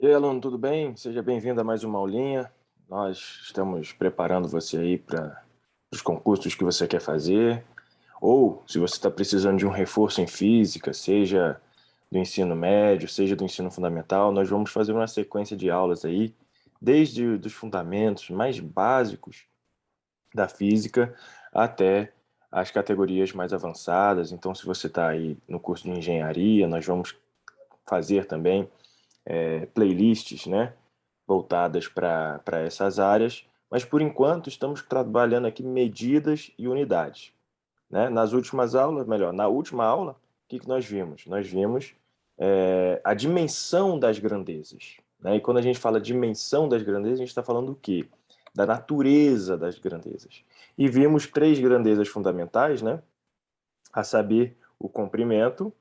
E aí, aluno, tudo bem? Seja bem-vindo a mais uma aulinha. Nós estamos preparando você aí para os concursos que você quer fazer, ou se você está precisando de um reforço em física, seja do ensino médio, seja do ensino fundamental, nós vamos fazer uma sequência de aulas aí, desde os fundamentos mais básicos da física até as categorias mais avançadas. Então, se você está aí no curso de engenharia, nós vamos fazer também playlists, né, voltadas para essas áreas, mas por enquanto estamos trabalhando aqui medidas e unidades. Né? Nas últimas aulas, melhor, na última aula, o que nós vimos? Nós vimos a dimensão das grandezas. Né? E quando a gente fala dimensão das grandezas, a gente está falando do quê? Da natureza das grandezas. E vimos três grandezas fundamentais, né? A saber, o comprimento,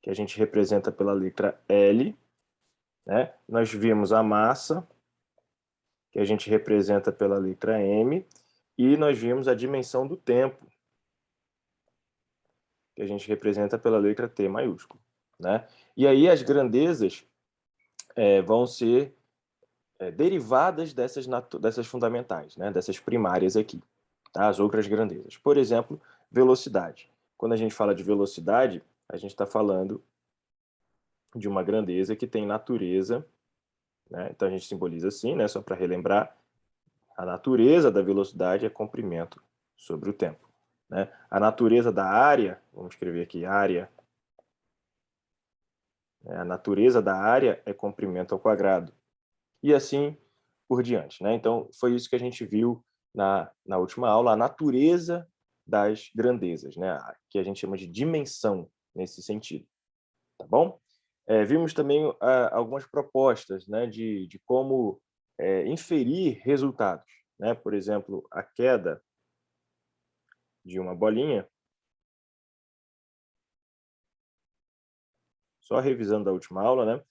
que a gente representa pela letra L, né? Nós vimos a massa, que a gente representa pela letra M, e nós vimos a dimensão do tempo, que a gente representa pela letra T maiúsculo. Né? E aí as grandezas vão ser derivadas dessas fundamentais, né? Dessas primárias aqui, tá? As outras grandezas. Por exemplo, velocidade. Quando a gente fala de velocidade, a gente está falando de uma grandeza que tem natureza, né? Então a gente simboliza assim, né? Só para relembrar, a natureza da velocidade é comprimento sobre o tempo. Né? A natureza da área, vamos escrever aqui área, né? A natureza da área é comprimento ao quadrado. E assim por diante. Né? Então, foi isso que a gente viu na última aula, a natureza das grandezas, né? Que a gente chama de dimensão nesse sentido. Tá bom? Vimos também algumas propostas, né, de como inferir resultados. Né? Por exemplo, a queda de uma bolinha, só revisando da última aula, né?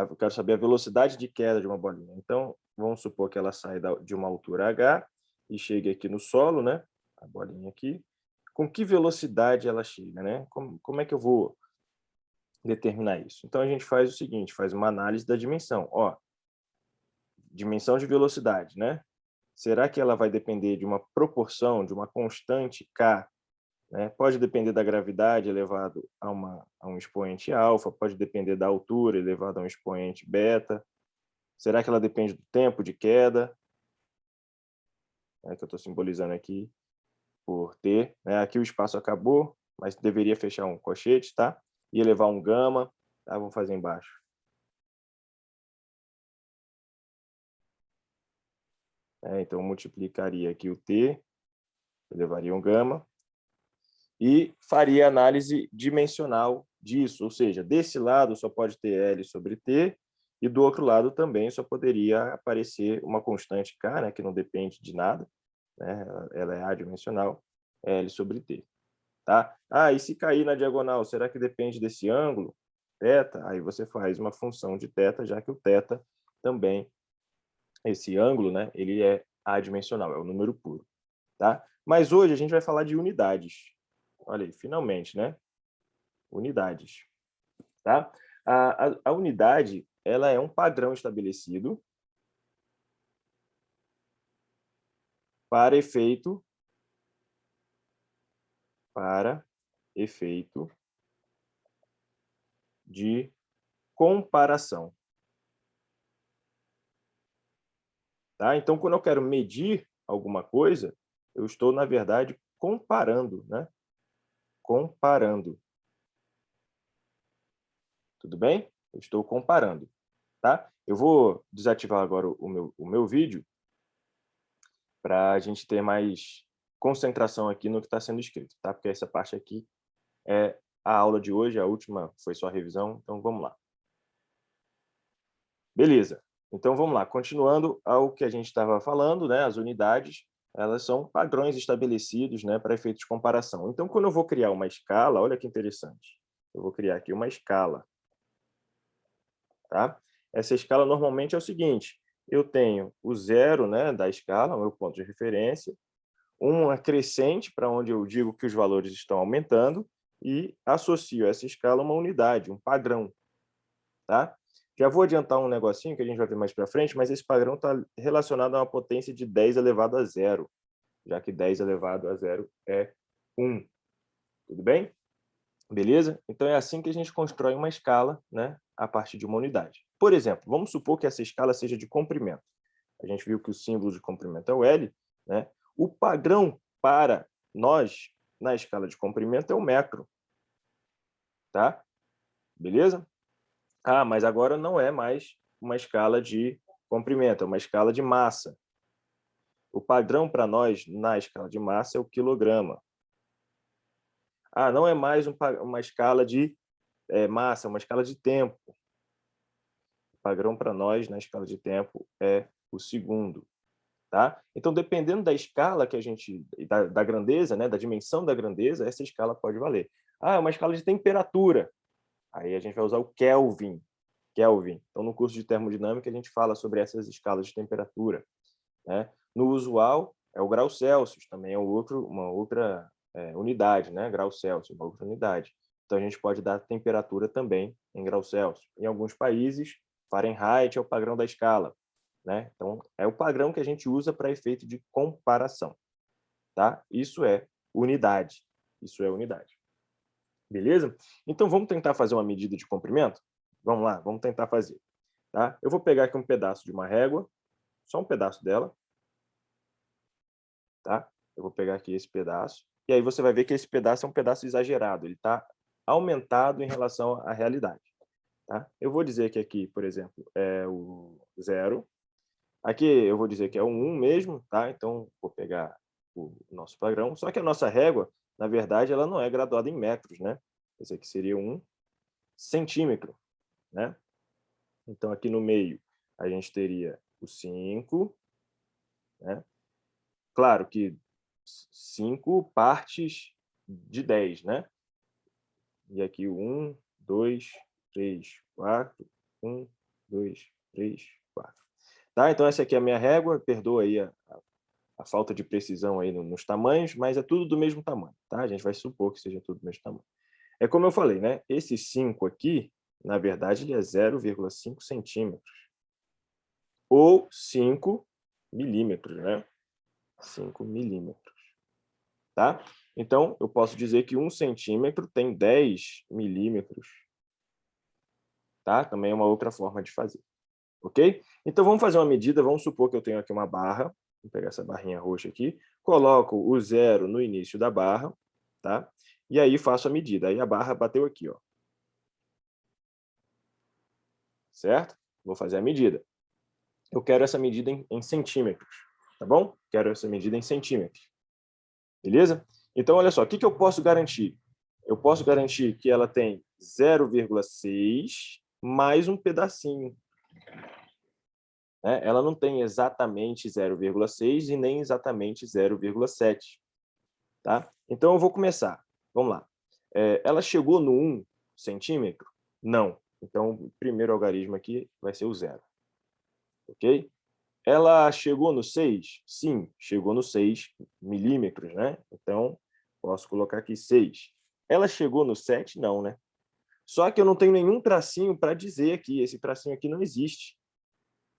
Eu quero saber a velocidade de queda de uma bolinha. Então, vamos supor que ela sai de uma altura h e chegue aqui no solo, né? A bolinha aqui. Com que velocidade ela chega, né? Como é que eu vou determinar isso? Então, a gente faz o seguinte, faz uma análise da dimensão. Ó, dimensão de velocidade, né? Será que ela vai depender de uma proporção, de uma constante k, né? Pode depender da gravidade elevado a um expoente alfa, pode depender da altura elevado a um expoente beta. Será que ela depende do tempo de queda? Que eu estou simbolizando aqui por T. Né? Aqui o espaço acabou, mas deveria fechar um colchete, tá? E elevar um gama, tá? Vamos fazer embaixo. Então, multiplicaria aqui o T, elevaria um gama, e faria análise dimensional disso, ou seja, desse lado só pode ter L sobre T, e do outro lado também só poderia aparecer uma constante K, né, que não depende de nada, né, ela é adimensional, L sobre T. Tá? E se cair na diagonal, será que depende desse ângulo? Θ? Aí você faz uma função de θ, já que o θ também, esse ângulo, né, ele é adimensional, é o número puro. Tá? Mas hoje a gente vai falar de unidades. Olha aí, finalmente, né? Unidades. Tá? A unidade, ela é um padrão estabelecido para efeito de comparação. Tá? Então, quando eu quero medir alguma coisa, eu estou, na verdade, comparando, né? Comparando. Tudo bem? Eu estou comparando, tá? Eu vou desativar agora o meu vídeo para a gente ter mais concentração aqui no que está sendo escrito, tá? Porque essa parte aqui é a aula de hoje, a última foi só a revisão, então vamos lá. Beleza. Então vamos lá, continuando ao que a gente estava falando, né? As unidades, elas são padrões estabelecidos, né, para efeitos de comparação. Então, quando eu vou criar uma escala, olha que interessante. Eu vou criar aqui uma escala, tá? Essa escala normalmente é o seguinte: eu tenho o zero, né, da escala, o meu ponto de referência, uma crescente para onde eu digo que os valores estão aumentando, e associo essa escala a uma unidade, um padrão, tá? Já vou adiantar um negocinho que a gente vai ver mais para frente, mas esse padrão está relacionado a uma potência de 10 elevado a zero, já que 10 elevado a zero é 1. Tudo bem? Beleza? Então, é assim que a gente constrói uma escala, né, a partir de uma unidade. Por exemplo, vamos supor que essa escala seja de comprimento. A gente viu que o símbolo de comprimento é o L, né? O padrão para nós, na escala de comprimento, é o metro, tá? Beleza? Ah, mas agora não é mais uma escala de comprimento, é uma escala de massa. O padrão para nós, na escala de massa, é o quilograma. Ah, não é mais uma escala de massa, é uma escala de tempo. O padrão para nós, na escala de tempo, é o segundo. Tá? Então, dependendo da escala que a gente, da grandeza, né, da dimensão da grandeza, essa escala pode valer. Ah, é uma escala de temperatura. Aí a gente vai usar o Kelvin. Kelvin. Então, no curso de termodinâmica, a gente fala sobre essas escalas de temperatura, né? No usual, é o grau Celsius, também é uma outra unidade, né? Grau Celsius, uma outra unidade. Então, a gente pode dar temperatura também em grau Celsius. Em alguns países, Fahrenheit é o padrão da escala, né? Então, é o padrão que a gente usa para efeito de comparação, tá? Isso é unidade. Isso é unidade. Beleza? Então, vamos tentar fazer uma medida de comprimento? Vamos lá, vamos tentar fazer. Tá? Eu vou pegar aqui um pedaço de uma régua, só um pedaço dela. Tá? Eu vou pegar aqui esse pedaço. E aí você vai ver que esse pedaço é um pedaço exagerado. Ele está aumentado em relação à realidade. Tá? Eu vou dizer que aqui, por exemplo, é o 0. Aqui eu vou dizer que é o 1 mesmo, tá? Então, vou pegar o nosso padrão. Só que a nossa régua, na verdade, ela não é graduada em metros, né? Esse aqui seria 1 centímetro, né? Então, aqui no meio, a gente teria o 5, né? Claro que 5 partes de 10, né? E aqui o 1, 2, 3, 4. 1, 2, 3, 4. Tá? Então, essa aqui é a minha régua. Perdoa aí a falta de precisão aí nos tamanhos, mas é tudo do mesmo tamanho, tá? A gente vai supor que seja tudo do mesmo tamanho. É como eu falei, né? Esse 5 aqui, na verdade, ele é 0,5 centímetros. Ou 5 milímetros, né? 5 milímetros, tá? Então, eu posso dizer que 1 centímetro tem 10 milímetros, tá? Também é uma outra forma de fazer, ok? Então, vamos fazer uma medida. Vamos supor que eu tenho aqui uma barra. Vou pegar essa barrinha roxa aqui. Coloco o 0 no início da barra, tá? E aí faço a medida. Aí a barra bateu aqui, ó. Certo? Vou fazer a medida. Eu quero essa medida em centímetros, tá bom? Quero essa medida em centímetros. Beleza? Então, olha só, o que eu posso garantir? Eu posso garantir que ela tem 0,6 mais um pedacinho. Né? Ela não tem exatamente 0,6 e nem exatamente 0,7. Tá? Então, eu vou começar. Vamos lá. Ela chegou no 1 centímetro? Não. Então, o primeiro algarismo aqui vai ser o 0. Ok? Ela chegou no 6? Sim, chegou no 6 milímetros, né? Então, posso colocar aqui 6. Ela chegou no 7? Não, né? Só que eu não tenho nenhum tracinho para dizer aqui. Esse tracinho aqui não existe,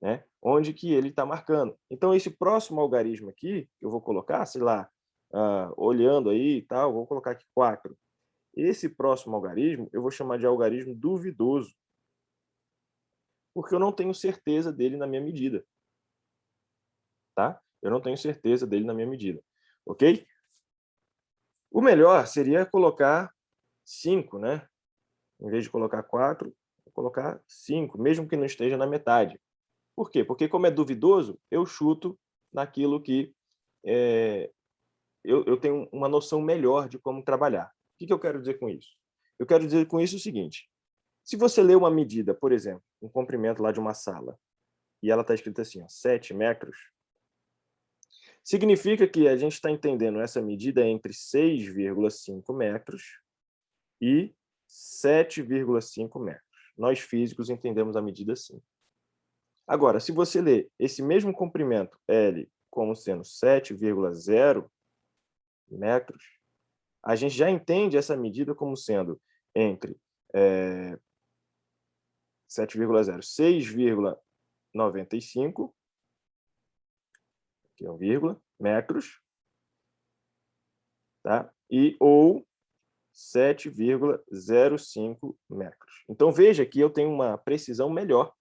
né? Onde que ele está marcando. Então, esse próximo algarismo aqui, que eu vou colocar, sei lá, olhando aí e tal, vou colocar aqui 4. Esse próximo algarismo, eu vou chamar de algarismo duvidoso, porque eu não tenho certeza dele na minha medida. Tá? Eu não tenho certeza dele na minha medida. Ok? O melhor seria colocar 5, né? Em vez de colocar 4, vou colocar 5, mesmo que não esteja na metade. Por quê? Porque, como é duvidoso, eu chuto naquilo que eu tenho uma noção melhor de como trabalhar. O que eu quero dizer com isso? Eu quero dizer com isso o seguinte: se você lê uma medida, por exemplo, um comprimento lá de uma sala, e ela está escrita assim, ó, 7 metros, significa que a gente está entendendo essa medida entre 6,5 metros e 7,5 metros. Nós físicos entendemos a medida assim. Agora, se você lê esse mesmo comprimento L como sendo 7,0 metros, a gente já entende essa medida como sendo entre 7,0, 6,95, que é um vírgula, metros, tá? Ou 7,05 metros. Então, veja que eu tenho uma precisão melhor,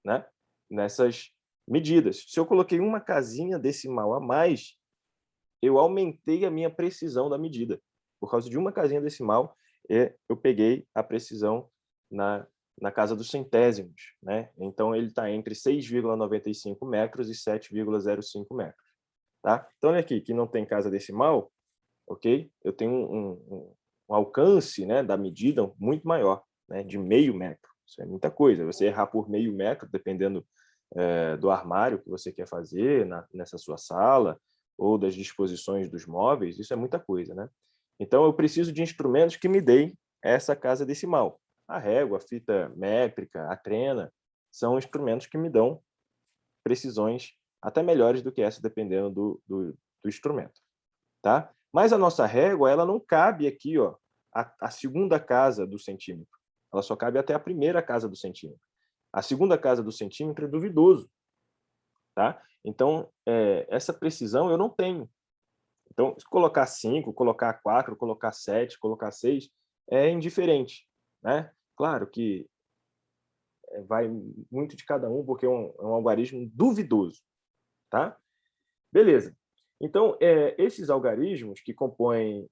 né, nessas medidas. Se eu coloquei uma casinha decimal a mais, eu aumentei a minha precisão da medida. Por causa de uma casinha decimal, eu peguei a precisão na casa dos centésimos, né? Então, ele está entre 6,95 metros e 7,05 metros. Tá? Então, olha aqui, que não tem casa decimal, ok? Eu tenho um alcance, né, da medida muito maior, né, de meio metro. Isso é muita coisa. Você errar por meio metro, dependendo do armário que você quer fazer nessa sua sala, ou das disposições dos móveis, isso é muita coisa, né? Então, eu preciso de instrumentos que me deem essa casa decimal. A régua, a fita métrica, a trena, são instrumentos que me dão precisões até melhores do que essa, dependendo do instrumento. Tá? Mas a nossa régua, ela não cabe aqui, ó, a segunda casa do centímetro. Ela só cabe até a primeira casa do centímetro. A segunda casa do centímetro é duvidoso. Tá? Então, essa precisão eu não tenho. Então, se colocar 5, colocar 4, colocar 7, colocar 6, é indiferente. Né? Claro que vai muito de cada um, porque é um algarismo duvidoso. Tá? Beleza. Então, esses algarismos que compõem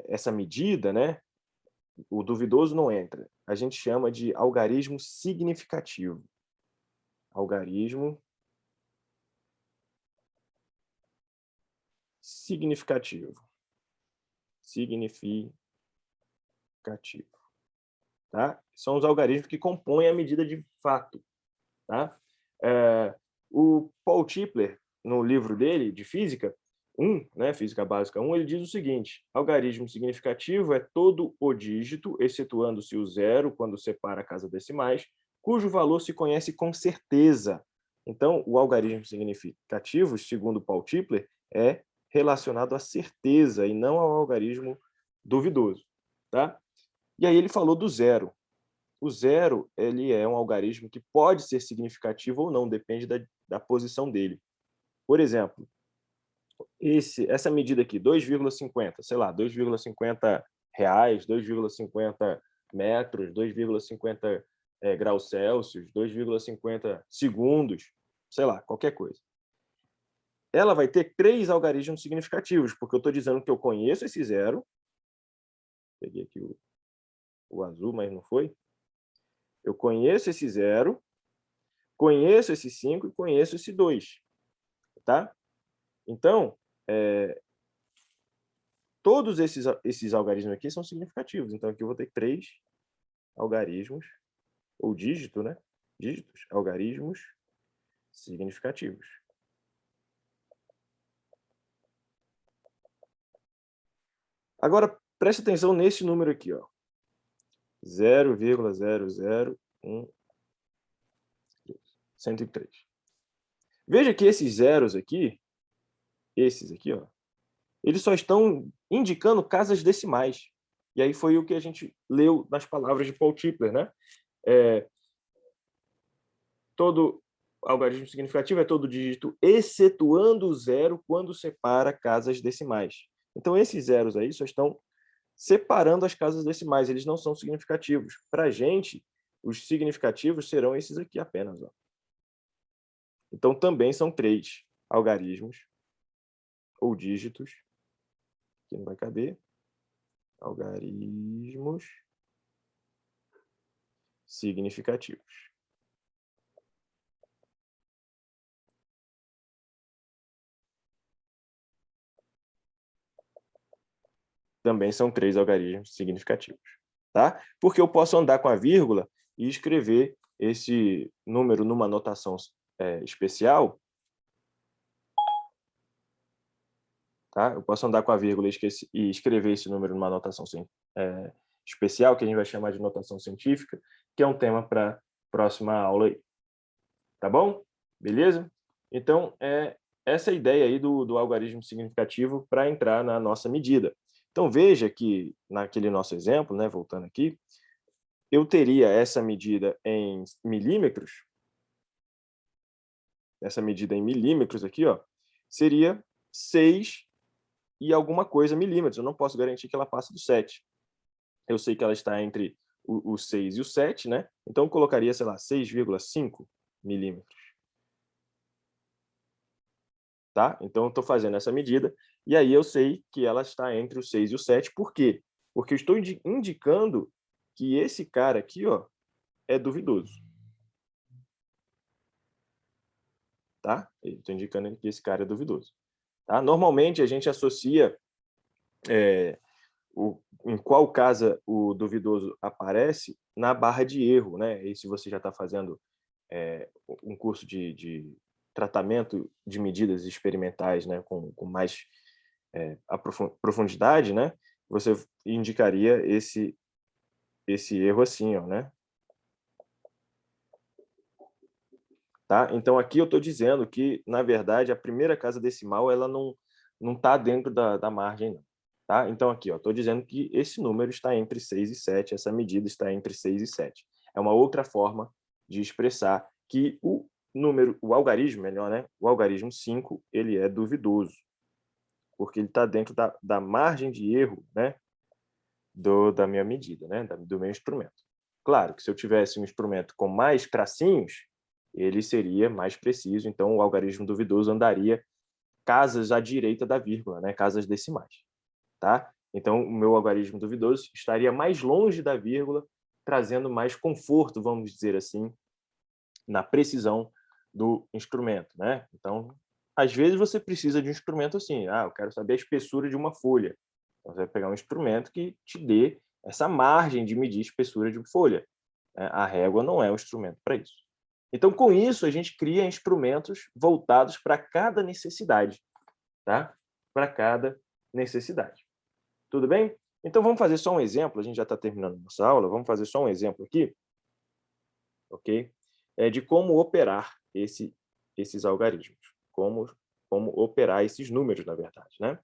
essa medida, né, o duvidoso não entra. A gente chama de algarismo significativo. Algarismo significativo. Significativo. Tá? São os algarismos que compõem a medida de fato. Tá? O Paul Tipler, no livro dele, de Física 1, né, Física Básica 1, ele diz o seguinte: algarismo significativo é todo o dígito, excetuando-se o zero, quando separa a casa decimais, cujo valor se conhece com certeza. Então, o algarismo significativo, segundo Paul Tipler, é relacionado à certeza e não ao algarismo duvidoso. Tá? E aí ele falou do zero. O zero, ele é um algarismo que pode ser significativo ou não, depende da posição dele. Por exemplo, essa medida aqui, 2,50, sei lá, 2,50 reais, 2,50 metros, 2,50 graus Celsius, 2,50 segundos, sei lá, qualquer coisa. Ela vai ter 3 algarismos significativos, porque eu estou dizendo que eu conheço esse zero. Peguei aqui o azul, mas não foi. Eu conheço esse zero, conheço esse 5 e conheço esse 2. Tá? Então, todos esses algarismos aqui são significativos. Então, aqui eu vou ter 3 algarismos, ou dígito, né? Dígitos, algarismos significativos. Agora, preste atenção nesse número aqui, ó. 0,000103. Veja que esses zeros aqui, ó, eles só estão indicando casas decimais. E aí foi o que a gente leu nas palavras de Paul Tipler, né? Todo algarismo significativo é todo dígito, excetuando o zero quando separa casas decimais. Então, esses zeros aí só estão separando as casas decimais, eles não são significativos. Para a gente, os significativos serão esses aqui apenas. Ó. Então, também são 3 algarismos ou dígitos, que não vai caber, algarismos significativos. Também são 3 algarismos significativos. Tá? Porque eu posso andar com a vírgula e escrever esse número numa notação especial. Tá? Eu posso andar com a vírgula e escrever esse número numa notação especial, que a gente vai chamar de notação científica, que é um tema para a próxima aula aí. Tá bom? Beleza? Então, essa é a ideia aí do algarismo significativo para entrar na nossa medida. Então, veja que, naquele nosso exemplo, né, voltando aqui, eu teria essa medida em milímetros, essa medida em milímetros aqui, ó, seria 6 e alguma coisa milímetros. Eu não posso garantir que ela passe do 7. Eu sei que ela está entre o 6 e o 7, né? Então, eu colocaria, sei lá, 6,5 milímetros. Tá? Então, eu estou fazendo essa medida, e aí eu sei que ela está entre o 6 e o 7. Por quê? Porque eu estou indicando que esse cara aqui, ó, é duvidoso. Tá? Estou indicando que esse cara é duvidoso. Tá? Normalmente, a gente associa em qual casa o duvidoso aparece na barra de erro, né? E se você já está fazendo um curso de tratamento de medidas experimentais, né, com mais profundidade, né? Você indicaria esse erro assim, ó, né? Tá? Então aqui eu estou dizendo que, na verdade, a primeira casa decimal ela não está dentro da margem, não. Tá? Então aqui estou dizendo que esse número está entre 6 e 7, essa medida está entre 6 e 7. É uma outra forma de expressar que o algarismo, melhor, né? O algarismo 5, ele é duvidoso, porque ele está dentro da margem de erro, né? Da minha medida, né? Do meu instrumento. Claro que se eu tivesse um instrumento com mais tracinhos, ele seria mais preciso, então o algarismo duvidoso andaria casas à direita da vírgula, né? Casas decimais. Tá? Então, o meu algarismo duvidoso estaria mais longe da vírgula, trazendo mais conforto, vamos dizer assim, na precisão do instrumento, né? Então, às vezes você precisa de um instrumento assim, eu quero saber a espessura de uma folha. Então, você vai pegar um instrumento que te dê essa margem de medir a espessura de uma folha. A régua não é um instrumento para isso. Então, com isso, a gente cria instrumentos voltados para cada necessidade, tá? Para cada necessidade. Tudo bem? Então, vamos fazer só um exemplo. A gente já está terminando nossa aula. Vamos fazer só um exemplo aqui, ok? De como operar esses algarismos. Como operar esses números, na verdade, né?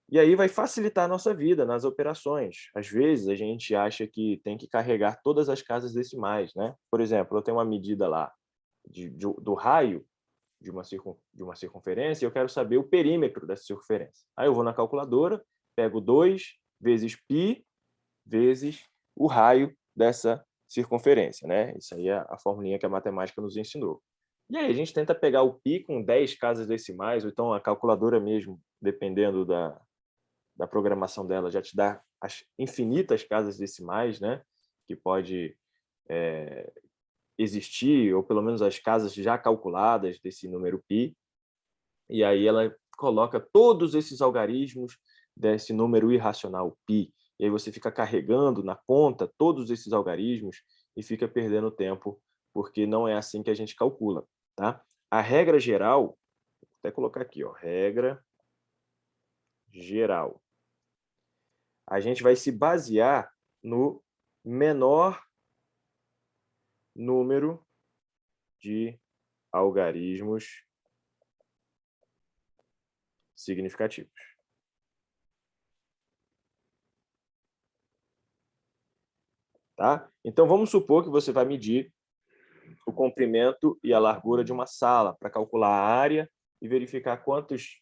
E aí vai facilitar a nossa vida nas operações. Às vezes, a gente acha que tem que carregar todas as casas decimais, né? Por exemplo, eu tenho uma medida lá do raio de uma circunferência e eu quero saber o perímetro dessa circunferência. Aí eu vou na calculadora, pego 2 vezes π vezes o raio dessa circunferência, né? Isso aí é a formulinha que a matemática nos ensinou. E aí a gente tenta pegar o π com 10 casas decimais, ou então a calculadora mesmo, dependendo da programação dela, já te dá as infinitas casas decimais, né? Que pode existir, ou pelo menos as casas já calculadas desse número π, e aí ela coloca todos esses algarismos desse número irracional π, e aí você fica carregando na conta todos esses algarismos e fica perdendo tempo, porque não é assim que a gente calcula, tá? A regra geral, vou até colocar aqui, ó, regra geral. A gente vai se basear no menor número de algarismos significativos. Tá? Então, vamos supor que você vai medir o comprimento e a largura de uma sala para calcular a área e verificar quantas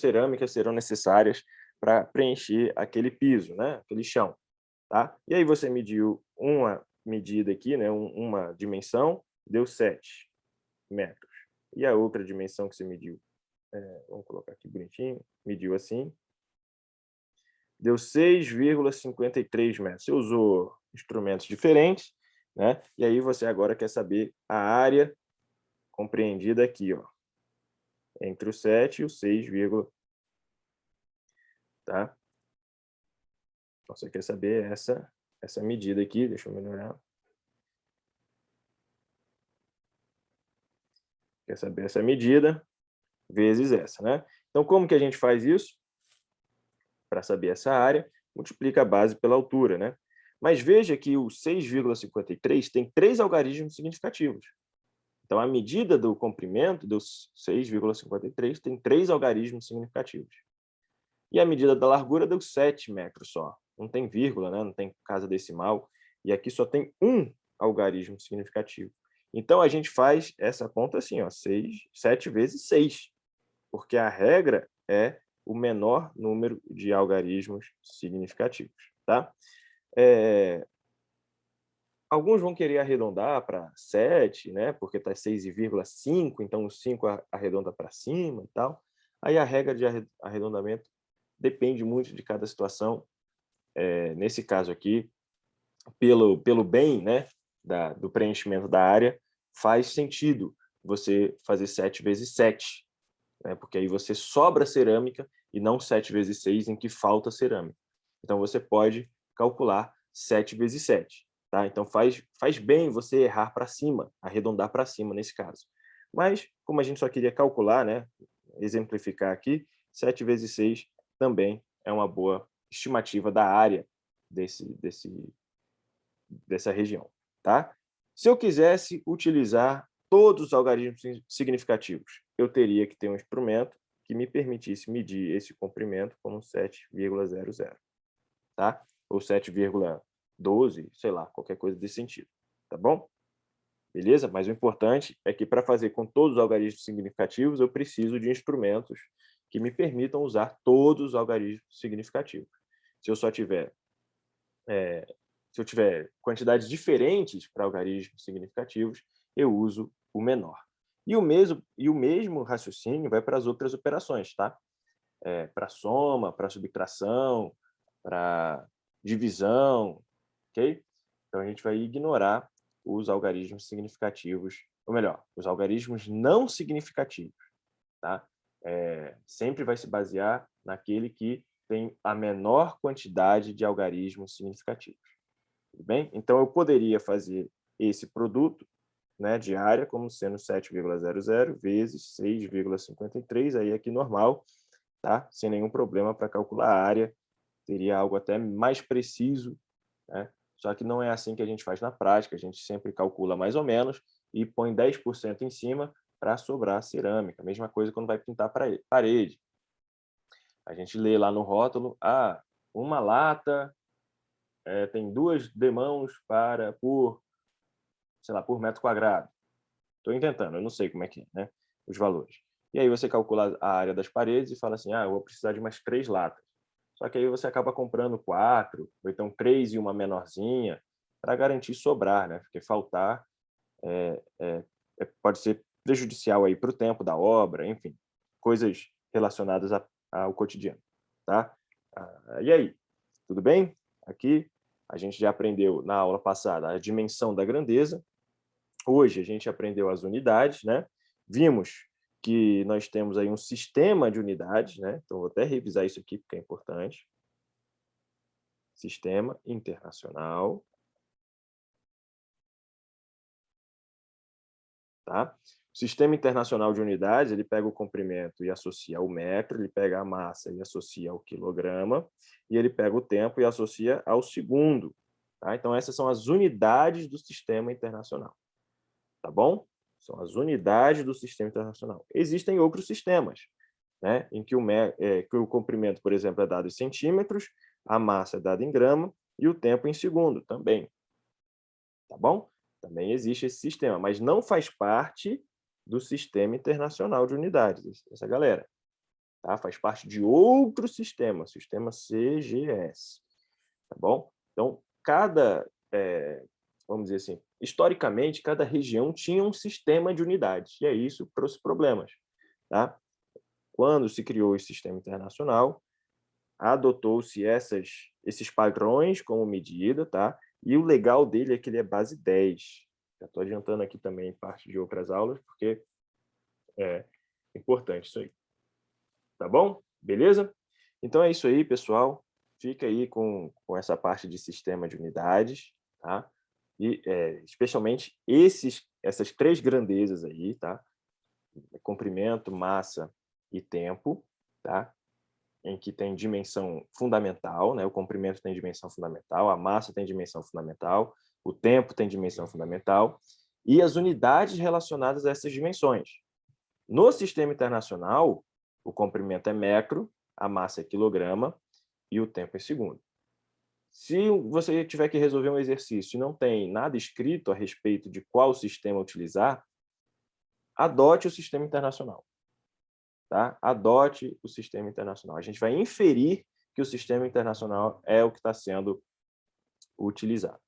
cerâmicas serão necessárias para preencher aquele piso, né? Aquele chão. Tá? E aí você mediu uma medida aqui, né? Uma dimensão, deu 7 metros. E a outra dimensão que você mediu, vamos colocar aqui bonitinho, mediu assim, deu 6,53 metros. Você usou instrumentos diferentes, né? E aí você agora quer saber a área compreendida aqui, ó, entre o 7 e o 6, tá? Então, você quer saber essa medida aqui, deixa eu melhorar. Quer saber essa medida vezes essa, né? Então, como que a gente faz isso? Para saber essa área, multiplica a base pela altura, né? Mas veja que o 6,53 tem 3 algarismos significativos. Então, a medida do comprimento do 6,53 tem 3 algarismos significativos. E a medida da largura deu 7 metros só. Não tem vírgula, né? Não tem casa decimal. E aqui só tem um algarismo significativo. Então, a gente faz essa conta assim, ó, 7 vezes 6, porque a regra é o menor número de algarismos significativos. Tá? Alguns vão querer arredondar para 7, né? Porque está 6,5, então o 5 arredonda para cima e tal. Aí a regra de arredondamento depende muito de cada situação. Nesse caso aqui, pelo bem, né, do preenchimento da área, faz sentido você fazer 7 vezes 7, né, porque aí você sobra cerâmica e não 7 vezes 6, em que falta cerâmica. Então, você pode calcular 7 vezes 7. Tá? Então, faz bem você errar para cima, arredondar para cima nesse caso. Mas, como a gente só queria calcular, né, exemplificar aqui, 7 vezes 6 também é uma boa estimativa da área dessa região. Tá? Se eu quisesse utilizar todos os algarismos significativos, eu teria que ter um instrumento que me permitisse medir esse comprimento como 7,00, tá? Ou 7,12, sei lá, qualquer coisa desse sentido, tá bom? Beleza? Mas o importante é que para fazer com todos os algarismos significativos, eu preciso de instrumentos que me permitam usar todos os algarismos significativos. Se eu só tiver se eu tiver quantidades diferentes para algarismos significativos, eu uso o menor. E o mesmo raciocínio vai para as outras operações, tá? Para soma, para subtração, para divisão, ok? Então, a gente vai ignorar os algarismos significativos, ou melhor, os algarismos não significativos, tá? Sempre vai se basear naquele que tem a menor quantidade de algarismos significativos. Tudo bem? Então, eu poderia fazer esse produto, né, de área como sendo 7,00 vezes 6,53, aí aqui normal, tá? Sem nenhum problema para calcular a área, teria algo até mais preciso, né? Só que não é assim que a gente faz na prática, a gente sempre calcula mais ou menos e põe 10% em cima para sobrar cerâmica. Mesma coisa quando vai pintar parede. A gente lê lá no rótulo, uma lata tem 2 demãos sei lá, por metro quadrado. Estou inventando, eu não sei como é que é, né, os valores. E aí você calcula a área das paredes e fala assim, eu vou precisar de umas 3 latas. Só que aí você acaba comprando 4, ou então 3 e uma menorzinha, para garantir sobrar, né? Porque faltar pode ser prejudicial aí para o tempo da obra, enfim, coisas relacionadas ao cotidiano, tá? E aí, tudo bem? Aqui a gente já aprendeu na aula passada a dimensão da grandeza. Hoje a gente aprendeu as unidades, né? Vimos que nós temos aí um sistema de unidades, né? Então vou até revisar isso aqui porque é importante. Sistema internacional, tá? O sistema internacional de unidades, ele pega o comprimento e associa ao metro, ele pega a massa e associa ao quilograma, e ele pega o tempo e associa ao segundo, tá? Então essas são as unidades do sistema internacional, tá bom? São as unidades do sistema internacional. Existem outros sistemas, né, em que que o comprimento, por exemplo, é dado em centímetros, a massa é dada em grama e o tempo em segundo também, tá bom? Também existe esse sistema, mas não faz parte do Sistema Internacional de Unidades, essa galera, tá? Faz parte de outro sistema, sistema CGS, tá bom? Então, vamos dizer assim, historicamente, cada região tinha um sistema de unidades, e aí isso trouxe problemas, tá? Quando se criou o sistema internacional, adotou-se esses padrões como medida, tá? E o legal dele é que ele é base 10. Já estou adiantando aqui também parte de outras aulas, porque é importante isso aí. Tá bom? Beleza? Então é isso aí, pessoal. Fica aí com essa parte de sistema de unidades, tá? E especialmente essas 3 grandezas aí, tá? Comprimento, massa e tempo, tá? Em que tem dimensão fundamental, né? O comprimento tem dimensão fundamental, a massa tem dimensão fundamental, o tempo tem dimensão fundamental, e as unidades relacionadas a essas dimensões. No sistema internacional, o comprimento é metro, a massa é quilograma e o tempo é segundo. Se você tiver que resolver um exercício e não tem nada escrito a respeito de qual sistema utilizar, adote o sistema internacional. Tá? Adote o sistema internacional. A gente vai inferir que o sistema internacional é o que está sendo utilizado.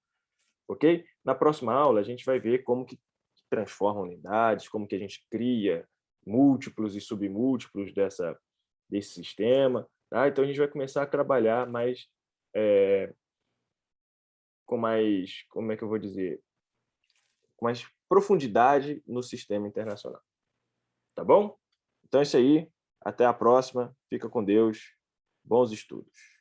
Ok? Na próxima aula, a gente vai ver como que transforma unidades, como que a gente cria múltiplos e submúltiplos desse sistema. Tá? Então, a gente vai começar a trabalhar mais, com mais, como é que eu vou dizer, com mais profundidade no sistema internacional. Tá bom? Então é isso aí. Até a próxima. Fica com Deus. Bons estudos.